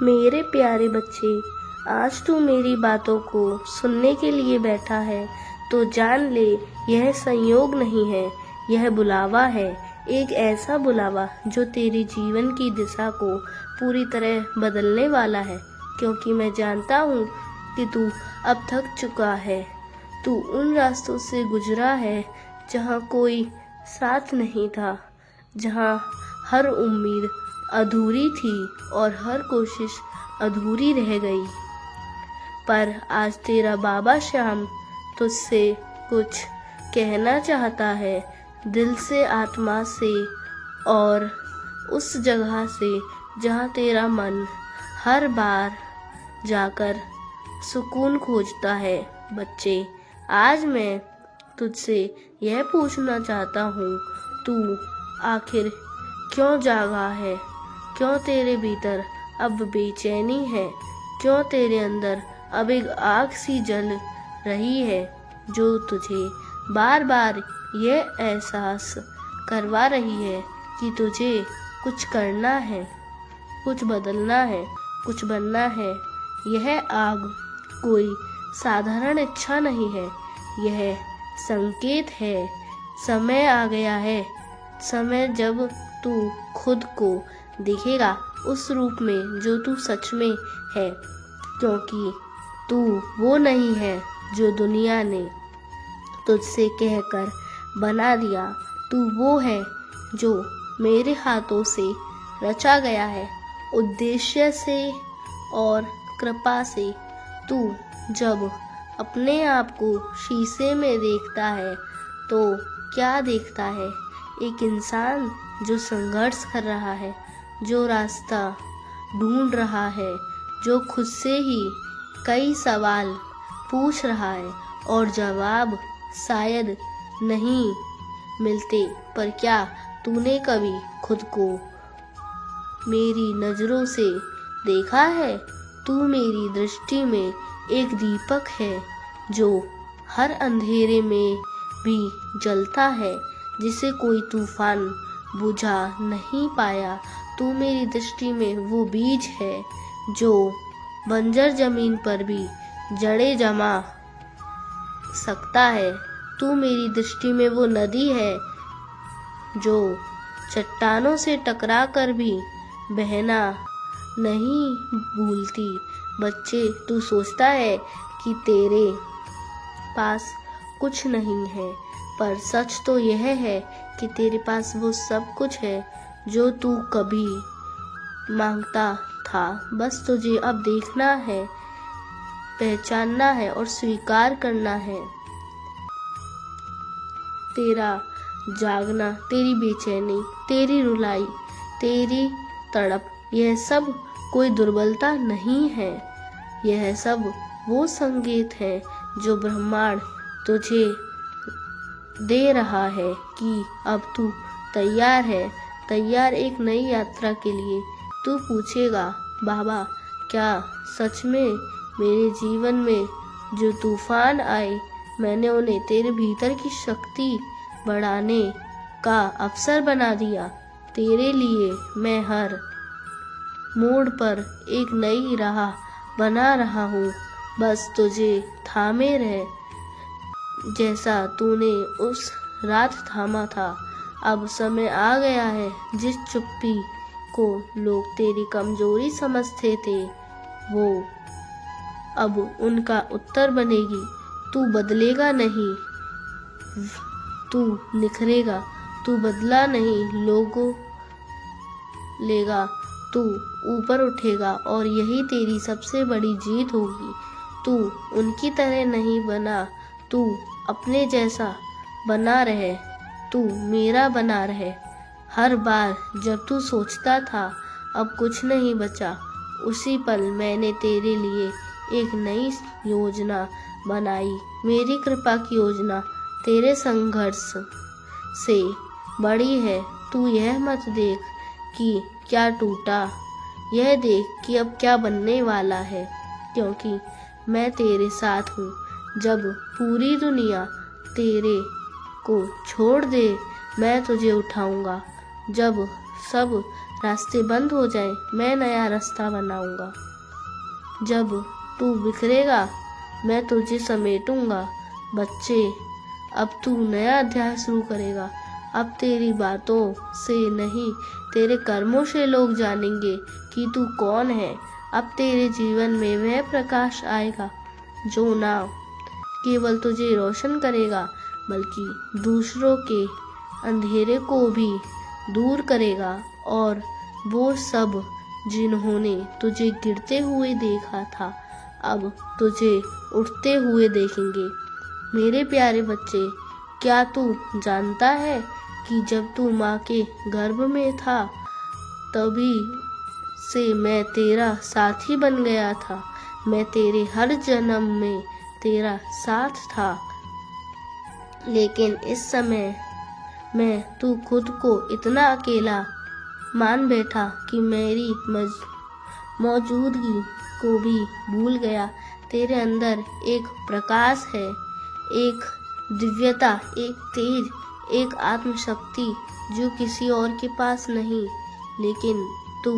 मेरे प्यारे बच्चे, आज तू मेरी बातों को सुनने के लिए बैठा है तो जान ले, यह संयोग नहीं है, यह बुलावा है। एक ऐसा बुलावा जो तेरे जीवन की दिशा को पूरी तरह बदलने वाला है, क्योंकि मैं जानता हूँ कि तू अब थक चुका है। तू उन रास्तों से गुजरा है जहाँ कोई साथ नहीं था, जहाँ हर उम्मीद अधूरी थी और हर कोशिश अधूरी रह गई। पर आज तेरा बाबा श्याम तुझसे कुछ कहना चाहता है, दिल से, आत्मा से और उस जगह से जहाँ तेरा मन हर बार जाकर सुकून खोजता है। बच्चे, आज मैं तुझसे यह पूछना चाहता हूँ, तू आखिर क्यों जागा है? क्यों तेरे भीतर अब बेचैनी है? क्यों तेरे अंदर अब एक आग सी जल रही है जो तुझे बार बार यह एहसास करवा रही है कि तुझे कुछ करना है, कुछ बदलना है, कुछ बनना है। यह आग कोई साधारण इच्छा नहीं है, यह संकेत है। समय आ गया है, समय जब तू खुद को दिखेगा उस रूप में जो तू सच में है, क्योंकि तू वो नहीं है जो दुनिया ने तुझसे कहकर बना दिया। तू वो है जो मेरे हाथों से रचा गया है, उद्देश्य से और कृपा से। तू जब अपने आप को शीशे में देखता है तो क्या देखता है? एक इंसान जो संघर्ष कर रहा है, जो रास्ता ढूंढ रहा है, जो खुद से ही कई सवाल पूछ रहा है और जवाब शायद नहीं मिलते। पर क्या तूने कभी खुद को मेरी नज़रों से देखा है? तू मेरी दृष्टि में एक दीपक है जो हर अंधेरे में भी जलता है, जिसे कोई तूफान बुझा नहीं पाया। तू मेरी दृष्टि में वो बीज है जो बंजर जमीन पर भी जड़ें जमा सकता है। तू मेरी दृष्टि में वो नदी है जो चट्टानों से टकरा कर भी बहना नहीं भूलती। बच्चे, तू सोचता है कि तेरे पास कुछ नहीं है, पर सच तो यह है कि तेरे पास वो सब कुछ है जो तू कभी मांगता था। बस तुझे अब देखना है, पहचानना है और स्वीकार करना है। तेरा जागना, तेरी बेचैनी, तेरी रुलाई, तेरी तड़प, यह सब कोई दुर्बलता नहीं है। यह सब वो संकेत है जो ब्रह्मांड तुझे दे रहा है कि अब तू तैयार है, तैयार एक नई यात्रा के लिए। तू पूछेगा, बाबा, क्या सच में मेरे जीवन में जो तूफान आए, मैंने उन्हें तेरे भीतर की शक्ति बढ़ाने का अवसर बना दिया? तेरे लिए मैं हर मोड़ पर एक नई राह बना रहा हूँ। बस तुझे थामे रहे, जैसा तूने उस रात थामा था। अब समय आ गया है, जिस चुप्पी को लोग तेरी कमजोरी समझते थे, वो अब उनका उत्तर बनेगी। तू बदलेगा नहीं, तू निखरेगा। तू बदला नहीं, लोगों लेगा, तू ऊपर उठेगा और यही तेरी सबसे बड़ी जीत होगी। तू उनकी तरह नहीं बना, तू अपने जैसा बना रहे, तू मेरा बना रहे। हर बार जब तू सोचता था अब कुछ नहीं बचा, उसी पल मैंने तेरे लिए एक नई योजना बनाई। मेरी कृपा की योजना तेरे संघर्ष से बड़ी है। तू यह मत देख कि क्या टूटा, यह देख कि अब क्या बनने वाला है, क्योंकि मैं तेरे साथ हूँ। जब पूरी दुनिया तेरे को छोड़ दे, मैं तुझे उठाऊंगा। जब सब रास्ते बंद हो जाए, मैं नया रास्ता बनाऊंगा। जब तू बिखरेगा, मैं तुझे समेटूंगा। बच्चे, अब तू नया अध्याय शुरू करेगा। अब तेरी बातों से नहीं, तेरे कर्मों से लोग जानेंगे कि तू कौन है। अब तेरे जीवन में वह प्रकाश आएगा जो ना केवल तुझे रोशन करेगा, बल्कि दूसरों के अंधेरे को भी दूर करेगा। और वो सब जिन्होंने तुझे गिरते हुए देखा था, अब तुझे उठते हुए देखेंगे। मेरे प्यारे बच्चे, क्या तू जानता है कि जब तू माँ के गर्भ में था, तभी से मैं तेरा साथी बन गया था। मैं तेरे हर जन्म में तेरा साथ था। लेकिन इस समय मैं तू खुद को इतना अकेला मान बैठा कि मेरी मौजूदगी को भी भूल गया। तेरे अंदर एक प्रकाश है, एक दिव्यता, एक तेज, एक आत्मशक्ति जो किसी और के पास नहीं। लेकिन तू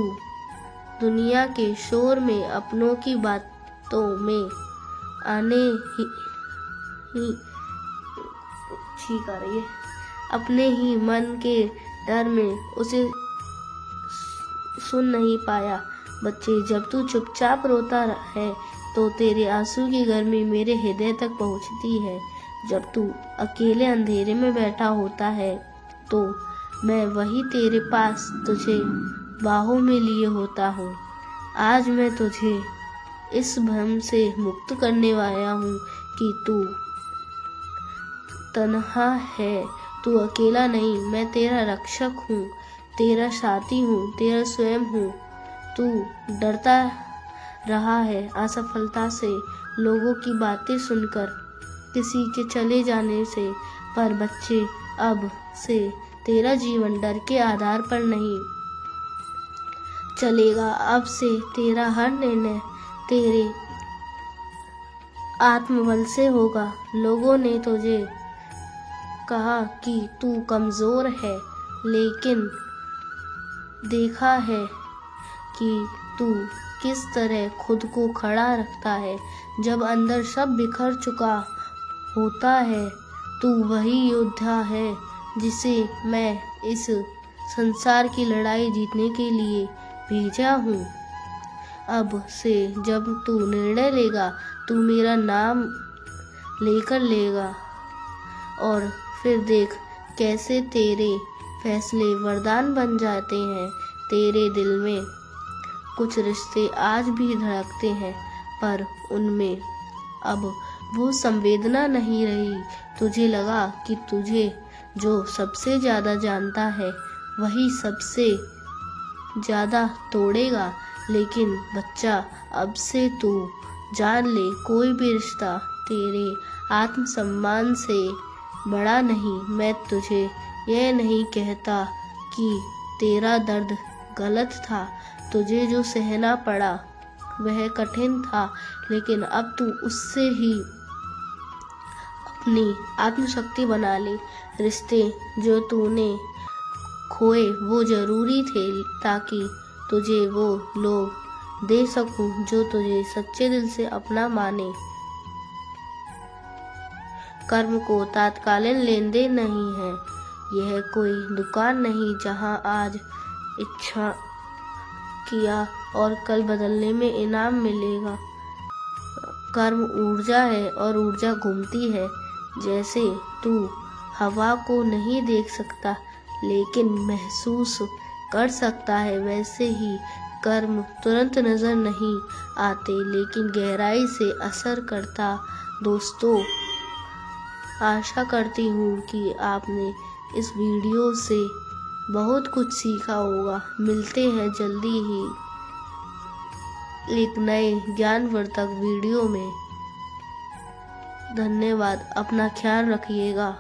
दुनिया के शोर में, अपनों की बातों में आने अपने ही मन के डर में उसे सुन नहीं पाया। बच्चे, जब तू चुपचाप रोता है तो तेरे आंसू की गर्मी मेरे हृदय तक पहुंचती है। जब तू अकेले अंधेरे में बैठा होता है तो मैं वही तेरे पास तुझे बाहों में लिए होता हूँ। आज मैं तुझे इस भ्रम से मुक्त करने आया हूँ कि तू तन्हा है, तू अकेला नहीं। मैं तेरा रक्षक हूँ, तेरा साथी हूँ, तेरा स्वयं हूँ। तू डरता रहा है असफलता से, लोगों की बातें सुनकर, किसी के चले जाने से। पर बच्चे, अब से तेरा जीवन डर के आधार पर नहीं चलेगा। अब से तेरा हर निर्णय तेरे आत्मबल से होगा। लोगों ने तुझे कहा कि तू कमजोर है, लेकिन देखा है कि तू किस तरह खुद को खड़ा रखता है। जब अंदर सब बिखर चुका होता है, तू वही योद्धा है जिसे मैं इस संसार की लड़ाई जीतने के लिए भेजा हूँ। अब से जब तू निर्णय लेगा, तू मेरा नाम लेकर लेगा, और फिर देख कैसे तेरे फैसले वरदान बन जाते हैं। तेरे दिल में कुछ रिश्ते आज भी धड़कते हैं, पर उनमें अब वो संवेदना नहीं रही। तुझे लगा कि तुझे जो सबसे ज़्यादा जानता है वही सबसे ज़्यादा तोड़ेगा। लेकिन बच्चा, अब से तू जान ले, कोई भी रिश्ता तेरे आत्मसम्मान से बड़ा नहीं। मैं तुझे यह नहीं कहता कि तेरा दर्द गलत था, तुझे जो सहना पड़ा वह कठिन था, लेकिन अब तू उससे ही अपनी आत्मशक्ति बना ले। रिश्ते जो तूने खोए वो जरूरी थे, ताकि तुझे वो लोग दे सकूं जो तुझे सच्चे दिल से अपना माने। कर्म को तात्कालिक लेन देन नहीं है। यह कोई दुकान नहीं जहां आज इच्छा किया और कल बदलने में इनाम मिलेगा। कर्म ऊर्जा है और ऊर्जा घूमती है। जैसे तू हवा को नहीं देख सकता लेकिन महसूस कर सकता है, वैसे ही कर्म तुरंत नजर नहीं आते लेकिन गहराई से असर करता। दोस्तों, आशा करती हूँ कि आपने इस वीडियो से बहुत कुछ सीखा होगा। मिलते हैं जल्दी ही एक नए ज्ञानवर्धक वीडियो में। धन्यवाद। अपना ख्याल रखिएगा।